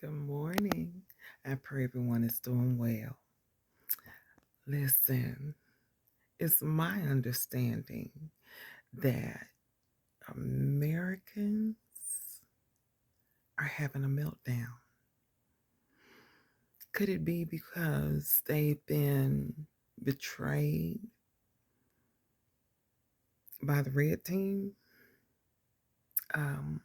Good morning. I pray everyone is doing well. Listen, it's my understanding that Americans are having a meltdown. Could it be because they've been betrayed by the red team? Um,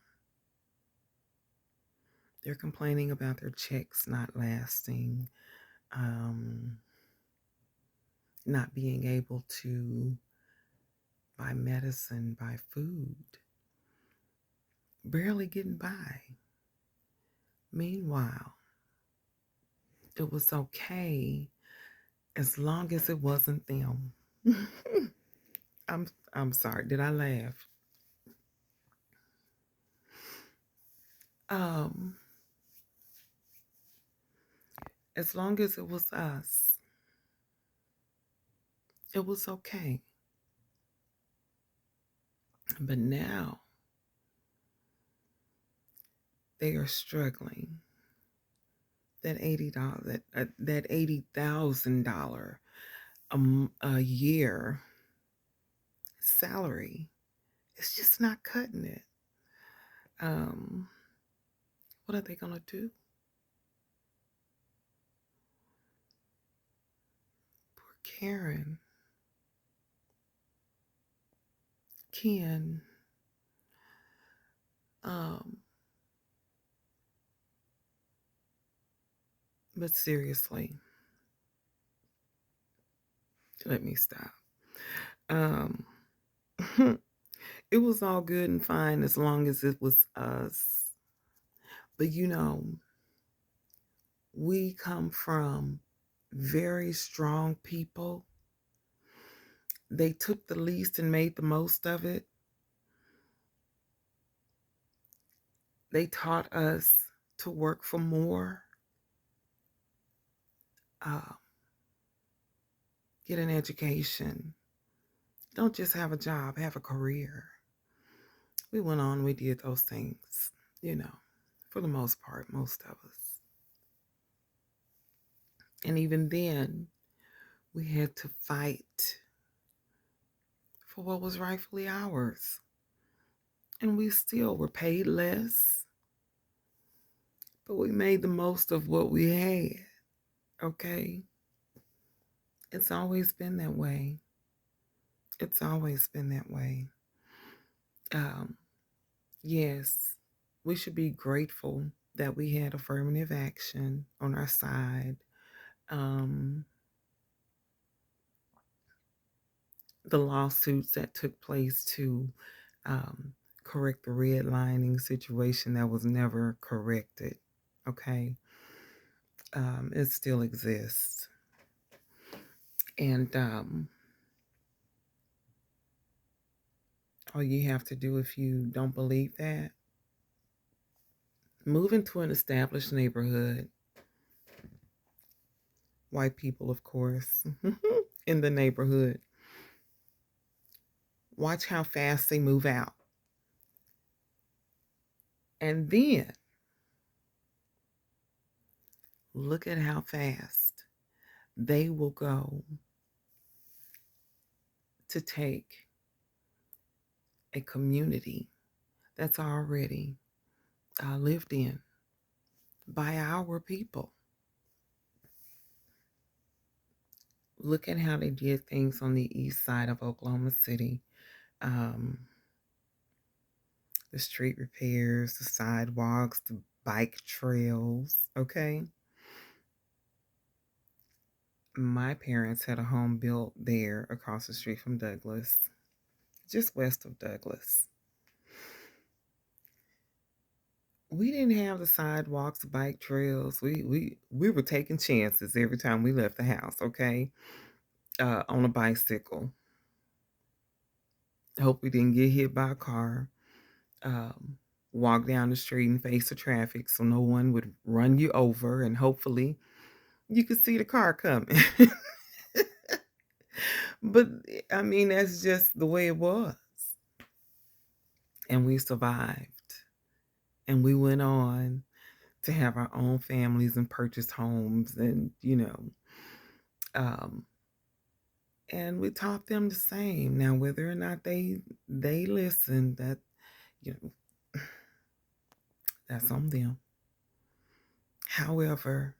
they're complaining about their checks not lasting, um, not being able to buy medicine, buy food, barely getting by. Meanwhile, it was okay as long as it wasn't them. I'm sorry. Did I laugh? Um, as long as it was us, it was okay. But now they are struggling. That $80, that $80,000 a year salary, it's just not cutting it. Um, what are they gonna do? Poor Karen, Ken. Um, but seriously, let me stop. Um, it was all good and fine as long as it was us. But we come from very strong people. They took the least and made the most of it. They taught us to work for more, uh, get an education. Don't just have a job, have a career. We went on, we did those things, for the most part, most of us. And even then, we had to fight for what was rightfully ours. And we still were paid less, but we made the most of what we had, okay? It's always been that way. It's always been that way. Um, yes, we should be grateful that we had affirmative action on our side. Um, the lawsuits that took place to correct the redlining situation that was never corrected, okay? It still exists. And all you have to do if you don't believe that, move into an established neighborhood. White people, of course, in the neighborhood. Watch how fast they move out. And then look at how fast they will go to take a community that's already lived in by our people. Look at how they did things on the east side of Oklahoma City. Um, the street repairs, the sidewalks, the bike trails, okay? My parents had a home built there across the street from Douglas, just west of Douglas. We didn't have the sidewalks, the bike trails. We were taking chances every time we left the house, okay? On a bicycle. Hope we didn't get hit by a car. Um, walk down the street and face the traffic so no one would run you over, and hopefully you could see the car coming. But I mean, that's just the way it was. And we survived. And we went on to have our own families and purchase homes and, um, and we taught them the same. Now, whether or not they listen, that, you know, that's on them. However,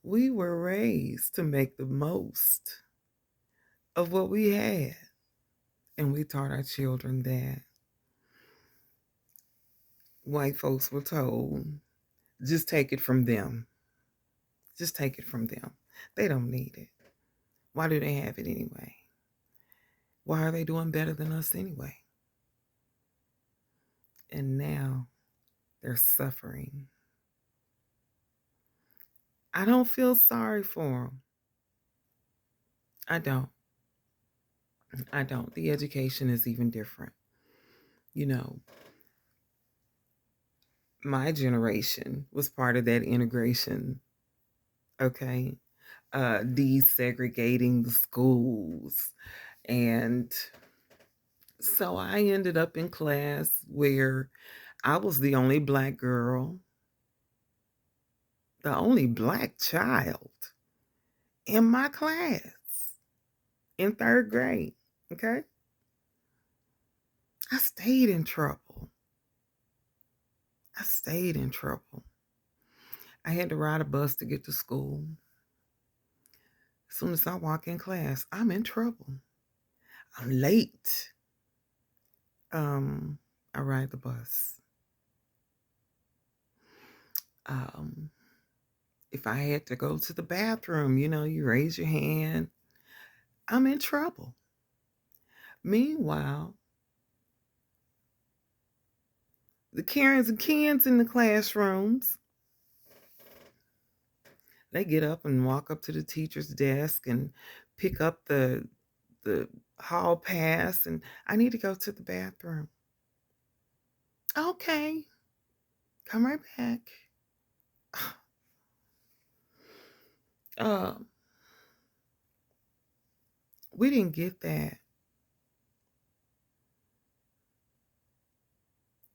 we were raised to make the most of what we had. And we taught our children that. White folks were told, just take it from them. Just take it from them. They don't need it. Why do they have it anyway? Why are they doing better than us anyway? And now they're suffering. I don't feel sorry for them. I don't. I don't. The education is even different. You know, my generation was part of that integration, okay? Desegregating the schools. And so I ended up in class where I was the only Black girl, the only Black child in my class in third grade, okay? I stayed in trouble. I stayed in trouble. I had to ride a bus to get to school. As soon as I walk in class, I'm in trouble. I'm late. I ride the bus. If I had to go to the bathroom, you raise your hand. I'm in trouble. Meanwhile, the Karens and Kens in the classrooms, they get up and walk up to the teacher's desk and pick up the hall pass, and I need to go to the bathroom. Okay, come right back. Uh, we didn't get that.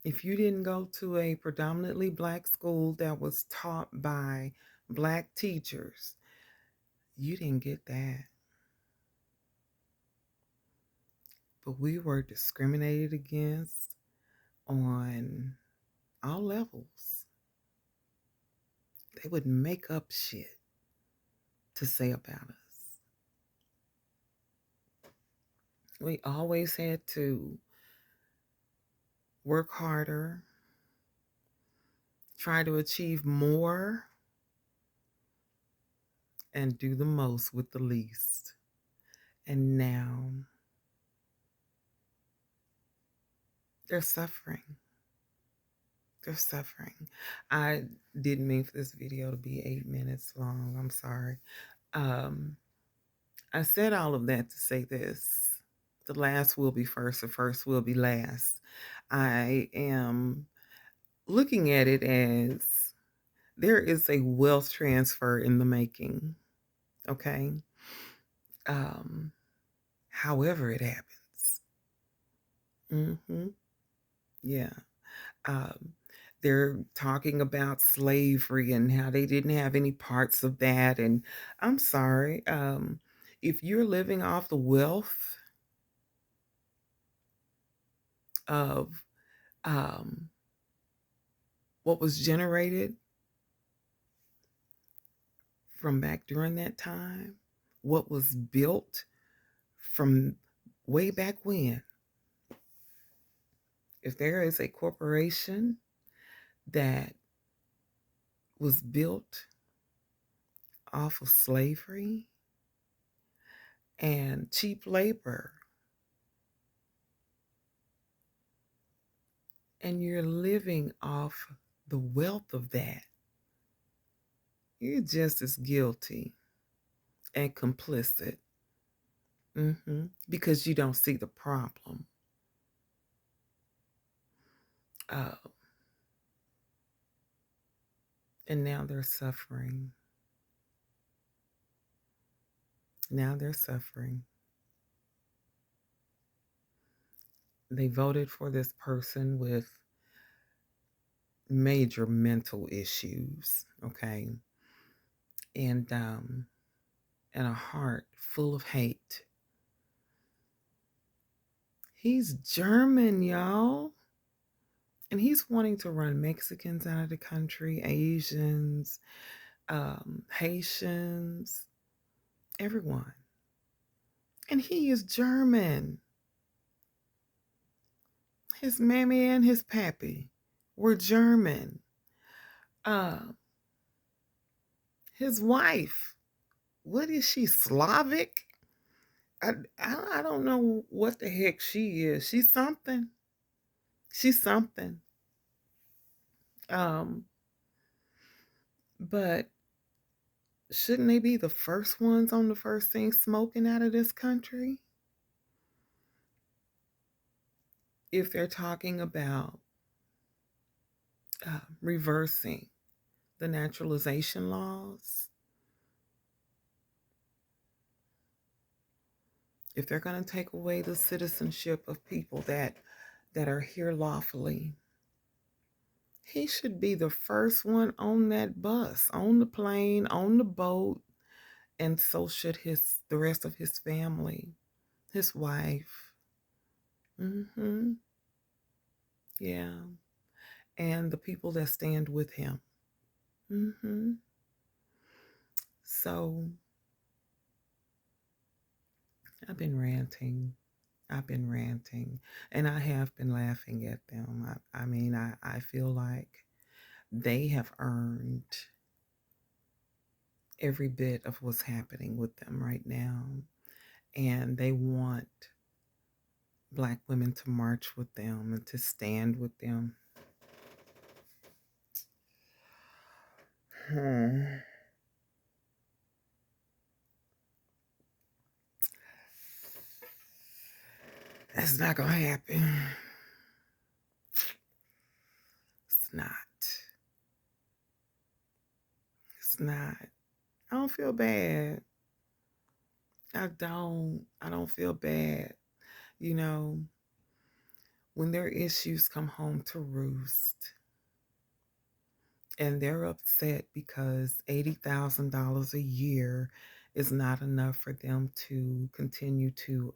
If you didn't go to a predominantly Black school that was taught by Black teachers, you didn't get that. But we were discriminated against on all levels. They would make up shit to say about us. We always had to work harder, try to achieve more, and do the most with the least. And now they're suffering. They're suffering. I didn't mean for this video to be 8 minutes long. I'm sorry. I said all of that to say this. The last will be first, the first will be last. I am looking at it as there is a wealth transfer in the making, okay? However it happens. Yeah. They're talking about slavery and how they didn't have any parts of that. And I'm sorry, if you're living off the wealth of what was generated from back during that time, what was built from way back when, if there is a corporation that was built off of slavery and cheap labor, and you're living off the wealth of that, you're just as guilty and complicit, because you don't see the problem. And now they're suffering. Now they're suffering. They voted for this person with major mental issues, okay, and a heart full of hate. He's German, y'all. And he's wanting to run Mexicans out of the country, Asians, Haitians, everyone. And he is German. His mammy and his pappy were German. Uh, his wife, what is she, Slavic? I don't know what the heck she is. She's something. She's something. Um, but shouldn't they be the first ones on the first thing smoking out of this country? If they're talking about reversing the naturalization laws, if they're going to take away the citizenship of people that are here lawfully, he should be the first one on that bus, on the plane, on the boat, and so should the rest of his family, his wife. Mm-hmm. Yeah. And the people that stand with him. Mm-hmm. So I've been ranting. I've been ranting, and I have been laughing at them. I mean, I feel like they have earned every bit of what's happening with them right now, and they want Black women to march with them and to stand with them. That's not gonna happen. It's not. It's not. I don't feel bad. I don't feel bad. You know, when their issues come home to roost and they're upset because $80,000 a year is not enough for them to continue to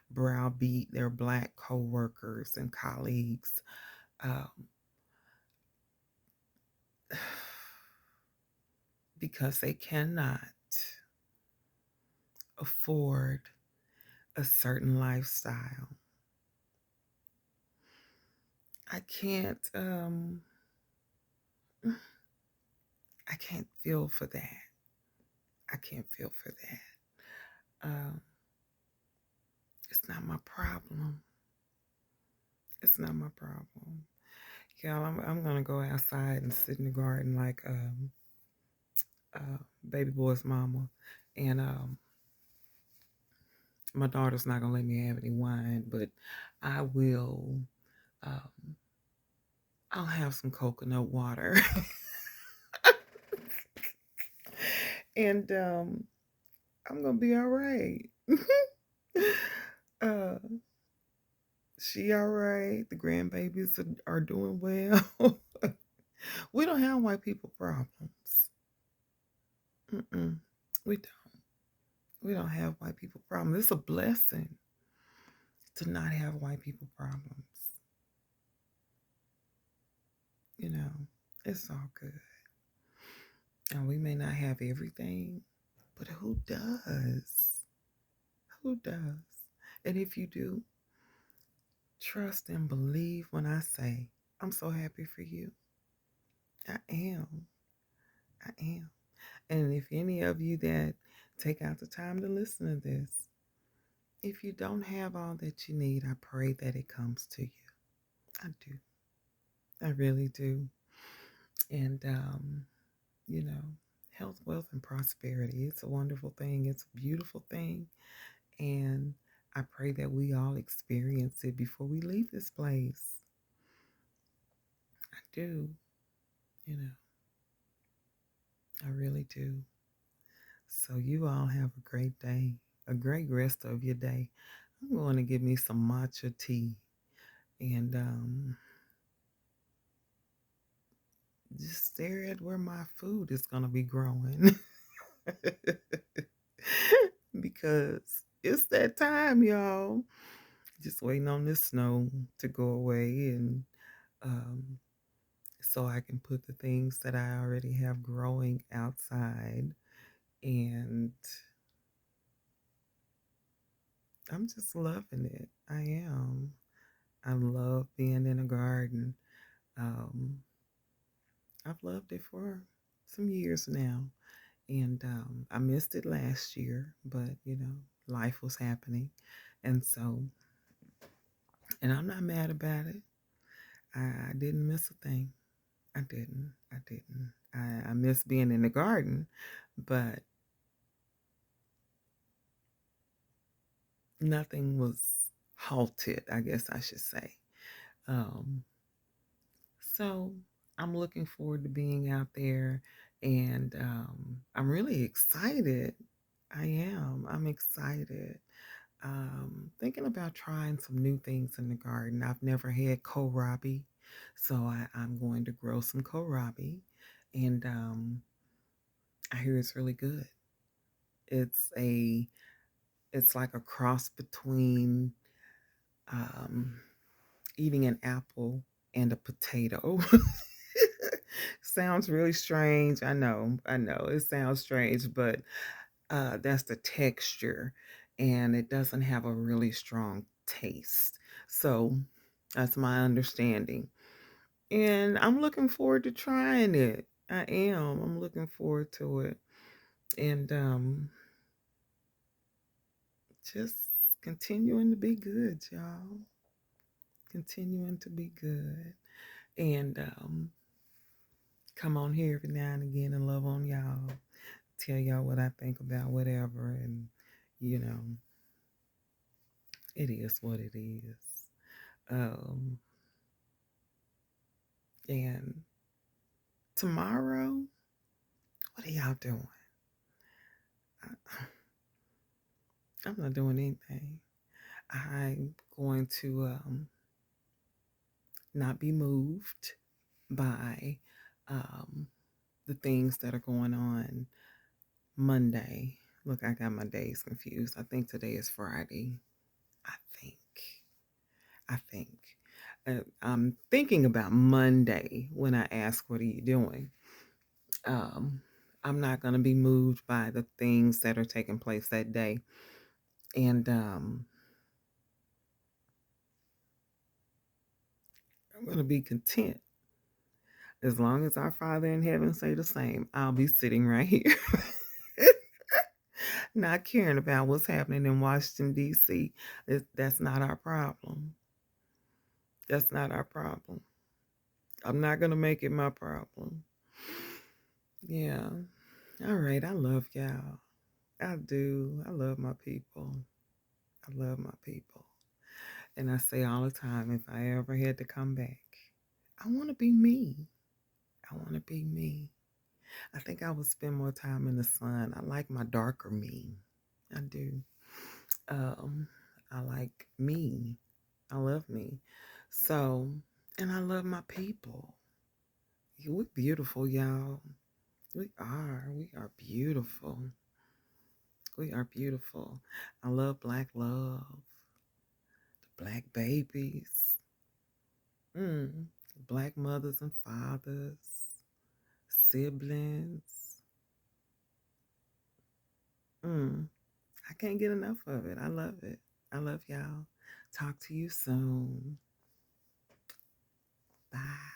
browbeat their Black coworkers and colleagues. Um, because they cannot afford a certain lifestyle. I can't I can't feel for that. I can't feel for that. It's not my problem. It's not my problem. Yeah, I'm gonna go outside and sit in the garden like baby boy's mama, and my daughter's not gonna let me have any wine, but I will. Um, I'll have some coconut water, and I'm gonna be all right. uh, she all right. The grandbabies are doing well. We don't have white people problems. Mm-mm. We don't. We don't have white people problems. It's a blessing to not have white people problems. You know, it's all good. And we may not have everything, but who does? Who does? And if you do, trust and believe when I say, I'm so happy for you. I am. I am. And if any of you that take out the time to listen to this, if you don't have all that you need, I pray that it comes to you. I do. I really do. And, you know, health, wealth, and prosperity. It's a wonderful thing. It's a beautiful thing. And I pray that we all experience it before we leave this place. I do. You know, I really do. So you all have a great day, a great rest of your day. I'm going to get me some matcha tea. And just stare at where my food is going to be growing. Because it's that time, y'all. Just waiting on this snow to go away, and um, so I can put the things that I already have growing outside. And I'm just loving it. I am. I love being in a garden. Um, I've loved it for some years now. And I missed it last year, but life was happening. And so, and I'm not mad about it. I didn't miss a thing. I didn't. I didn't. I miss being in the garden, but nothing was halted, I guess I should say. Um, so I'm looking forward to being out there, and I'm really excited. I am. I'm excited. Thinking about trying some new things in the garden. I've never had kohlrabi, so I'm going to grow some kohlrabi, and I hear it's really good. It's a it's like a cross between um, eating an apple and a potato. Sounds really strange. I know. It sounds strange, but that's the texture, and it doesn't have a really strong taste. So that's my understanding. And I'm looking forward to trying it. I am. I'm looking forward to it. And just continuing to be good, y'all. Continuing to be good. And come on here every now and again and love on y'all. Tell y'all what I think about whatever. And, you know, it is what it is. Um, and tomorrow, what are y'all doing? I'm not doing anything. I'm going to not be moved by um, the things that are going on Monday. Look, I got my days confused. I think today is Friday. I think. I think. I'm thinking about Monday when I ask, "What are you doing?" Um, I'm not going to be moved by the things that are taking place that day. And I'm going to be content. As long as our Father in heaven say the same, I'll be sitting right here. Not caring about what's happening in Washington, D.C. That's not our problem. That's not our problem. I'm not going to make it my problem. Yeah. All right. I love y'all. I do. I love my people. I love my people. And I say all the time, if I ever had to come back, I want to be me. I want to be me. I think I would spend more time in the sun. I like my darker me. I do. Um, I like me. I love me. So, and I love my people. We're beautiful, y'all. We are. We are beautiful. We are beautiful. I love black love, the black babies, black mothers and fathers, siblings. Mm, I can't get enough of it. I love it. I love y'all. Talk to you soon. Bye.